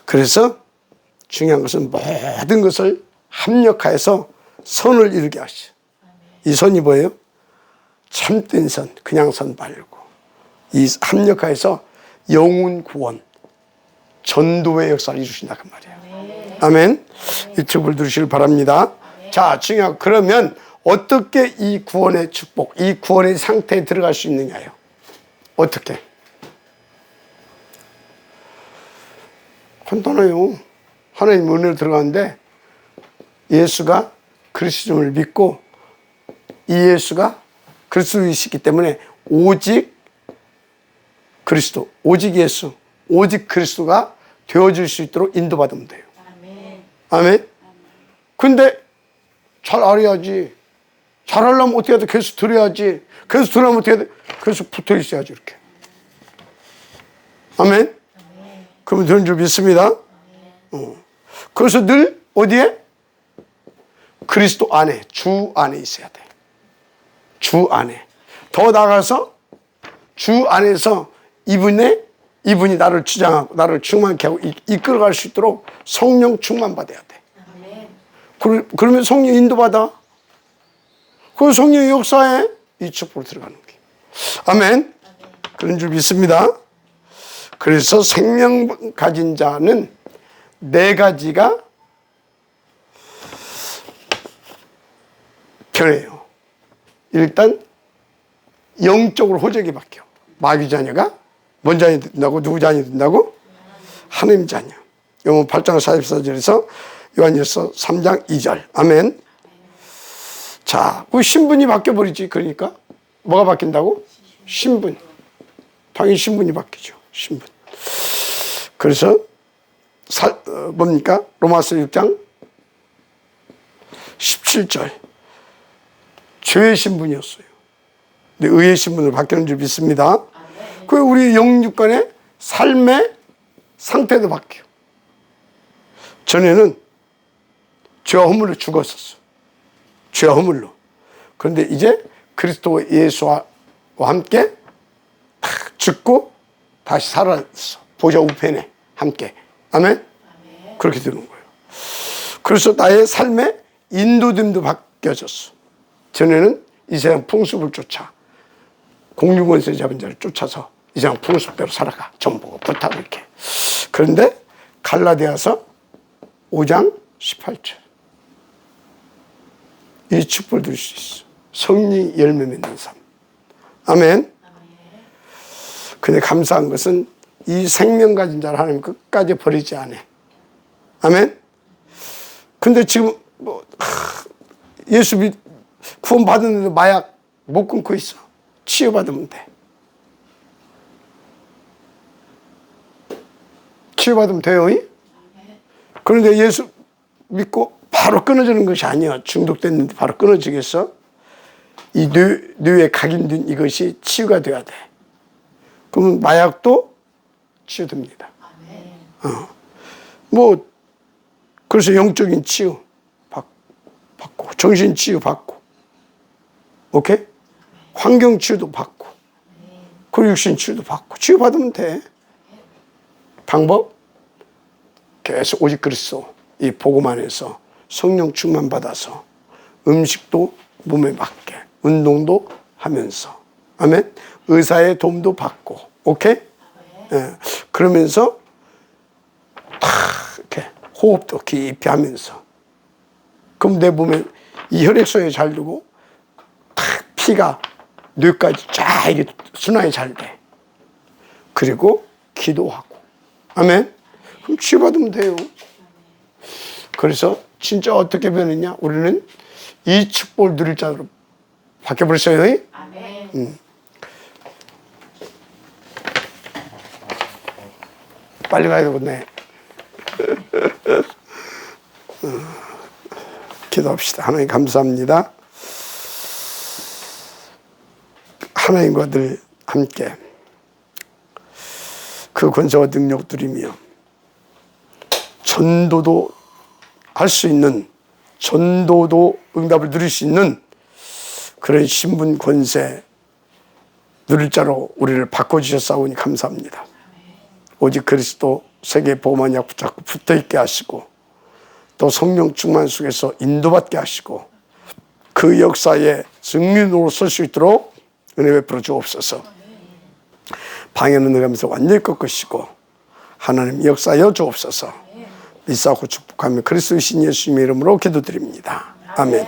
그래서 중요한 것은 모든 것을 합력하여서 선을 이루게 하시오. 이 선이 뭐예요? 참된 선, 그냥 선 말고 이 합력하여서 영혼 구원, 전도의 역사를 이루신다 그 말이에요. 아멘. 유튜브를 들으시길 바랍니다. 자, 중요한 그러면 어떻게 이 구원의 축복, 이 구원의 상태에 들어갈 수 있느냐요? 어떻게? 간단해요. 하나님 은혜로 들어가는데 예수가 그리스도를 믿고 이 예수가 그리스도이시기 때문에 오직 그리스도, 오직 예수, 오직 그리스도가 되어줄 수 있도록 인도받으면 돼요. 아멘. 아멘. 근데 잘 알아야지. 잘 하려면 어떻게 해야 돼? 계속 들어야지. 계속 들으려면 어떻게 해야 돼? 계속 붙어 있어야지, 이렇게. 아멘. 아멘. 그러면 되는 줄 믿습니다. 그래서 늘 어디에? 그리스도 안에, 주 안에 있어야 돼. 주 안에. 더 나아가서 주 안에서 이분이 나를 주장하고 나를 충만케 하고 이끌어갈 수 있도록 성령 충만 받아야 돼. 그러면 성령 인도받아. 그 성령의 역사에 이 축복으로 들어가는 게. 아멘. 그런 줄 믿습니다. 그래서 생명 가진 자는 네 가지가 변해요. 일단 영적으로 호적이 바뀌어. 마귀 자녀가 뭔 자녀 된다고? 누구 자녀 된다고? 하나님 자녀. 요한 8장 44절에서 요한일서 3장 2절. 아멘. 자, 그 신분이 바뀌어버리지. 그러니까 뭐가 바뀐다고? 신분. 당연히 신분이 바뀌죠. 신분. 그래서 뭡니까? 로마서 6장 17절. 죄의 신분이었어요. 근데 의의 신분으로 바뀌는 줄 믿습니다. 그 우리 영육간의 삶의 상태도 바뀌어. 전에는 죄와 허물로 죽었었어. 죄와 허물로. 그런데 이제 그리스도 예수와 함께 죽고 다시 살아났어. 보좌 우편에 함께. 아멘? 그렇게 되는 거예요. 그래서 나의 삶의 인도됨도 바뀌어졌어. 전에는 이 세상 풍습을 쫓아 공유권세 잡은 자를 쫓아서 이상 풍습대로 살아가. 전부가 불타고 이렇게. 그런데 갈라디아서 5장 18절. 이 축복을 누릴 수 있어. 성령이 열매 맺는 삶. 아멘. 근데 감사한 것은 이 생명 가진 자를 하나님 끝까지 버리지 않아. 아멘. 근데 지금 예수 구원 받았는데 마약 못 끊고 있어. 치유받으면 돼. 치유받으면 돼요. 그런데 예수 믿고 바로 끊어지는 것이 아니야. 중독됐는데 바로 끊어지겠어? 이 뇌에 각인된 이것이 치유가 돼야 돼. 그러면 마약도 치유됩니다. 그래서 영적인 치유 받고, 정신 치유 받고, 오케이? 환경 치유도 받고, 그리고 육신 치유도 받고, 치유 받으면 돼. 방법? 계속 오직 그리스도 이 복음 안에서 성령 충만 받아서 음식도 몸에 맞게, 운동도 하면서, 아멘. 의사의 도움도 받고, 오케이? 예. 그러면서 탁 이렇게 호흡도 깊이 하면서, 그럼 내 몸에 이 혈액순환이 잘 되고, 탁 피가 뇌까지 쫙 이게 순환이 잘 돼. 그리고 기도하고, 아멘. 그럼 치유받으면 돼요. 그래서 진짜 어떻게 변했냐? 우리는 이 축복을 누릴 자로 바뀌어버렸어요. 아멘. 빨리 가야 되겠네. 기도합시다. 하나님 감사합니다. 하나님과 늘 함께 그 권세와 능력 누리며 전도도 할 수 있는, 전도도 응답을 누릴 수 있는 그런 신분 권세 누릴 자로 우리를 바꿔주셨사오니 감사합니다. 오직 그리스도 세계 보호만 약 붙잡고 붙어있게 하시고, 또 성령 충만 속에서 인도받게 하시고, 그 역사에 승리로 설 수 있도록 은혜 베풀어 주옵소서. 방해는 나가면서 완전히 꺾으시고 하나님 역사여 주옵소서. 믿사오고 축복하며 그리스도의 신 예수님의 이름으로 기도드립니다. 아멘.